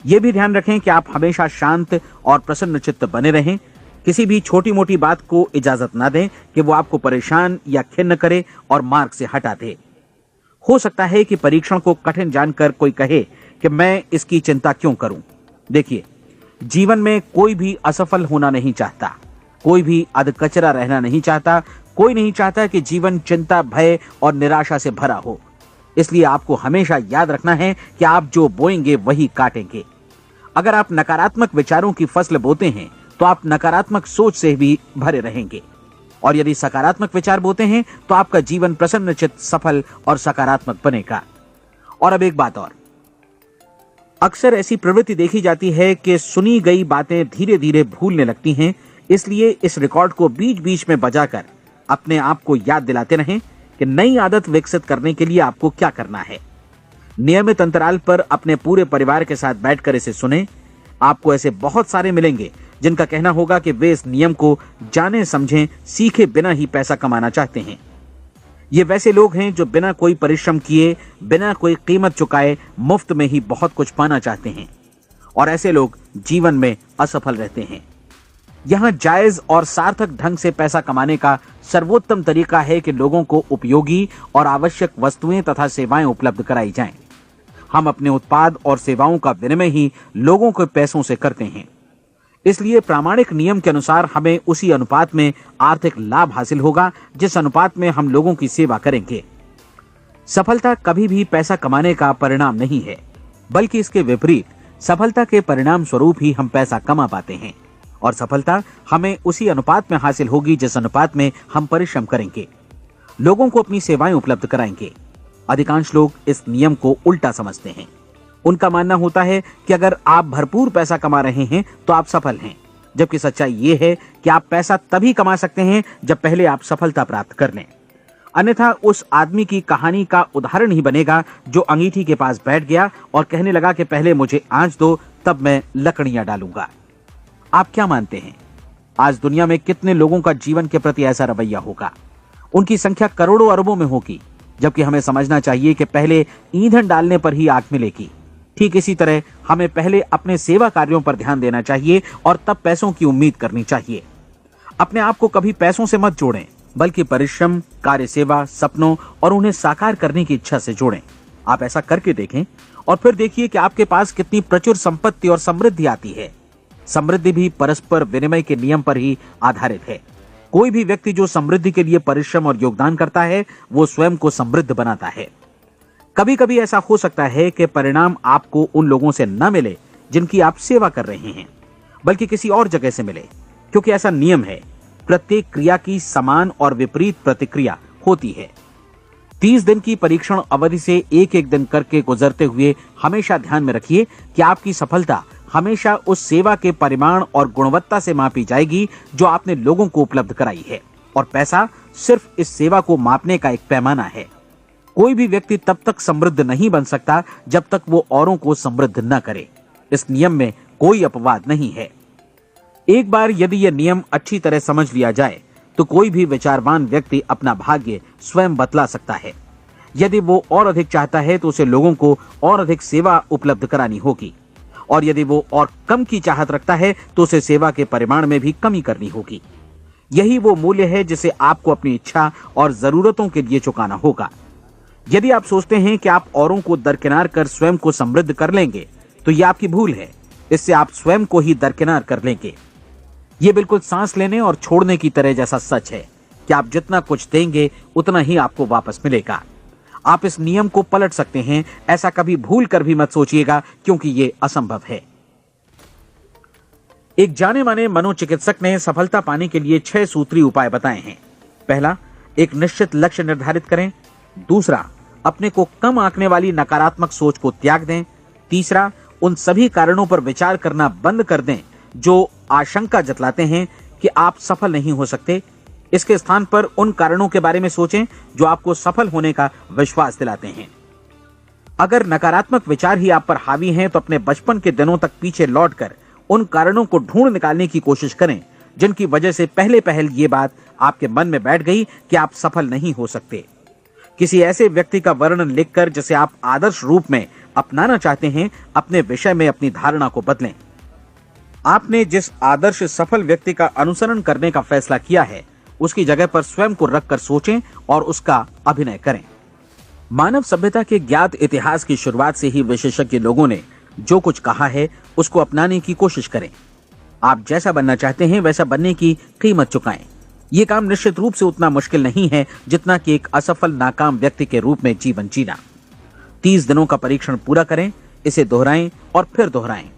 ये भी ध्यान रखें कि आप हमेशा शांत और प्रसन्न चित्त बने रहें। किसी भी छोटी मोटी बात को इजाजत ना दें कि वो आपको परेशान या खिन्न करे और मार्ग से हटा दे। हो सकता है कि परीक्षण को कठिन जानकर कोई कहे कि मैं इसकी चिंता क्यों करूं। देखिए, जीवन में कोई भी असफल होना नहीं चाहता, कोई भी अधकचरा रहना नहीं चाहता, कोई नहीं चाहता कि जीवन चिंता, भय और निराशा से भरा हो। इसलिए आपको हमेशा याद रखना है कि आप जो बोएंगे वही काटेंगे। अगर आप नकारात्मक विचारों की फसल बोते हैं तो आप नकारात्मक सोच से भी भरे रहेंगे, और यदि सकारात्मक विचार बोते हैं तो आपका जीवन प्रसन्नचित्त, सफल और सकारात्मक बनेगा। और अब एक बात और, अक्सर ऐसी प्रवृत्ति देखी जाती है कि सुनी गई बातें धीरे धीरे भूलने लगती हैं। इसलिए इस रिकॉर्ड को बीच बीच में बजाकर अपने आप को याद दिलाते रहें कि नई आदत विकसित करने के लिए आपको क्या करना है। नियमित अंतराल पर अपने पूरे परिवार के साथ बैठकर इसे सुनें। आपको ऐसे बहुत सारे मिलेंगे जिनका कहना होगा कि वे इस नियम को जाने समझें सीखे बिना ही पैसा कमाना चाहते हैं। ये वैसे लोग हैं जो बिना कोई परिश्रम किए, बिना कोई कीमत चुकाए मुफ्त में ही बहुत कुछ पाना चाहते हैं, और ऐसे लोग जीवन में असफल रहते हैं। यहां जायज और सार्थक ढंग से पैसा कमाने का सर्वोत्तम तरीका है कि लोगों को उपयोगी और आवश्यक वस्तुएं तथा सेवाएं उपलब्ध कराई जाएं। हम अपने उत्पाद और सेवाओं का विनिमय ही लोगों के पैसों से करते हैं। इसलिए प्रामाणिक नियम के अनुसार हमें उसी अनुपात में आर्थिक लाभ हासिल होगा जिस अनुपात में हम लोगों की सेवा करेंगे। सफलता कभी भी पैसा कमाने का परिणाम नहीं है, बल्कि इसके विपरीत सफलता के परिणाम स्वरूप ही हम पैसा कमा पाते हैं, और सफलता हमें उसी अनुपात में हासिल होगी जिस अनुपात में हम परिश्रम करेंगे, लोगों को अपनी सेवाएं उपलब्ध कराएंगे। अधिकांश लोग इस नियम को उल्टा समझते हैं। उनका मानना होता है कि अगर आप भरपूर पैसा कमा रहे हैं तो आप सफल हैं, जबकि सच्चाई ये है कि आप पैसा तभी कमा सकते हैं जब पहले आप सफलता प्राप्त कर लें। अन्यथा उस आदमी की कहानी का उदाहरण ही बनेगा जो अंगीठी के पास बैठ गया और कहने लगा कि पहले मुझे आंच दो, तब मैं लकड़ियां डालूंगा। आप क्या मानते हैं, आज दुनिया में कितने लोगों का जीवन के प्रति ऐसा रवैया होगा? उनकी संख्या करोड़ों अरबों में होगी, जबकि हमें समझना चाहिए कि पहले ईंधन डालने पर ही आग मिलेगी। ठीक इसी तरह हमें पहले अपने सेवा कार्यों पर ध्यान देना चाहिए और तब पैसों की उम्मीद करनी चाहिए। अपने आप को कभी पैसों से मत जोड़ें, बल्कि परिश्रम, कार्य सेवा, सपनों और उन्हें साकार करने की इच्छा से जोड़ें। आप ऐसा करके देखें और फिर देखिए कि आपके पास कितनी प्रचुर संपत्ति और समृद्धि आती है। समृद्धि भी परस्पर विनिमय के नियम पर ही आधारित है। कोई भी व्यक्ति जो समृद्धि के लिए परिश्रम और योगदान करता है, वो स्वयं को समृद्ध बनाता है। कभी कभी ऐसा हो सकता है कि परिणाम आपको उन लोगों से न मिले जिनकी आप सेवा कर रहे हैं, बल्कि किसी और जगह से मिले, क्योंकि ऐसा नियम है, प्रत्येक क्रिया की समान और विपरीत प्रतिक्रिया होती है। 30 दिन की परीक्षण अवधि से एक एक दिन करके गुजरते हुए हमेशा ध्यान में रखिए कि आपकी सफलता हमेशा उस सेवा के परिमाण और गुणवत्ता से मापी जाएगी जो आपने लोगों को उपलब्ध कराई है, और पैसा सिर्फ इस सेवा को मापने का एक पैमाना है। कोई भी व्यक्ति तब तक समृद्ध नहीं बन सकता जब तक वो औरों को समृद्ध न करे। इस नियम में कोई अपवाद नहीं है। एक बार यदि यह नियम अच्छी तरह समझ लिया जाए तो कोई भी विचारवान व्यक्ति अपना भाग्य स्वयं बतला सकता है। यदि वो और अधिक चाहता है तो उसे लोगों को और अधिक सेवा उपलब्ध करानी होगी, और यदि वो और कम की चाहत रखता है तो उसे सेवा के परिमाण में भी कमी करनी होगी। यही वो मूल्य है जिसे आपको अपनी इच्छा और जरूरतों के लिए चुकाना होगा। यदि आप सोचते हैं कि आप औरों को दरकिनार कर स्वयं को समृद्ध कर लेंगे तो यह आपकी भूल है। इससे आप स्वयं को ही दरकिनार कर लेंगे। यह बिल्कुल सांस लेने और छोड़ने की तरह जैसा सच है कि आप जितना कुछ देंगे उतना ही आपको वापस मिलेगा। आप इस नियम को पलट सकते हैं, ऐसा कभी भूल कर भी मत सोचिएगा, क्योंकि यह असंभव है। एक जाने माने मनोचिकित्सक ने सफलता पाने के लिए 6 सूत्री उपाय बताए हैं। पहला, एक निश्चित लक्ष्य निर्धारित करें। दूसरा, अपने को कम आंकने वाली नकारात्मक सोच को त्याग दें। तीसरा, उन सभी कारणों पर विचार करना बंद कर दें जो आशंका जतलाते हैं कि आप सफल नहीं हो सकते। इसके स्थान पर उन कारणों के बारे में सोचें जो आपको सफल होने का विश्वास दिलाते हैं। अगर नकारात्मक विचार ही आप पर हावी हैं तो अपने बचपन के दिनों तक पीछे लौटकर उन कारणों को ढूंढ निकालने की कोशिश करें जिनकी वजह से पहले पहल ये बात आपके मन में बैठ गई कि आप सफल नहीं हो सकते। किसी ऐसे व्यक्ति का वर्णन लिखकर जिसे आप आदर्श रूप में अपनाना चाहते हैं, अपने विषय में अपनी धारणा को बदलें। आपने जिस आदर्श सफल व्यक्ति का अनुसरण करने का फैसला किया है उसकी जगह पर स्वयं को रखकर सोचें और उसका अभिनय करें। मानव सभ्यता के ज्ञात इतिहास की शुरुआत से ही विशेषज्ञ लोगों ने जो कुछ कहा है उसको अपनाने की कोशिश करें। आप जैसा बनना चाहते हैं वैसा बनने की कीमत चुकाएं। यह काम निश्चित रूप से उतना मुश्किल नहीं है जितना कि एक असफल नाकाम व्यक्ति के रूप में जीवन जीना। 30 दिनों का परीक्षण पूरा करें, इसे दोहराएं और फिर दोहराएं।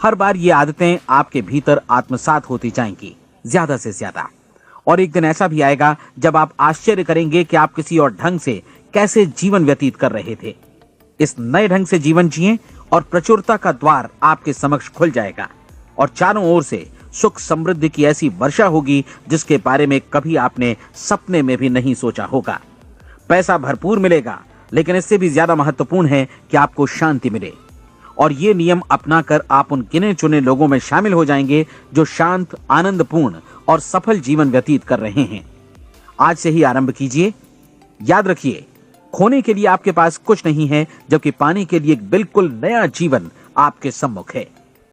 हर बार ये आदतें आपके भीतर आत्मसात होती जाएंगी, ज्यादा से ज्यादा। और एक दिन ऐसा भी आएगा जब आप आश्चर्य करेंगे कि आप किसी और ढंग से कैसे जीवन व्यतीत कर रहे थे। इस नए ढंग से जीवन जिएं और प्रचुरता का द्वार आपके समक्ष खुल जाएगा और चारों ओर से सुख समृद्धि की ऐसी वर्षा होगी जिसके बारे में कभी आपने सपने में भी नहीं सोचा होगा। पैसा भरपूर मिलेगा, लेकिन इससे भी ज्यादा महत्वपूर्ण है कि आपको शांति मिले। और ये नियम अपनाकर आप उन गिने चुने लोगों में शामिल हो जाएंगे जो शांत, आनंदपूर्ण और सफल जीवन व्यतीत कर रहे हैं। आज से ही आरंभ कीजिए। याद रखिए, खोने के लिए आपके पास कुछ नहीं है, जबकि पाने के लिए एक बिल्कुल नया जीवन आपके सम्मुख है।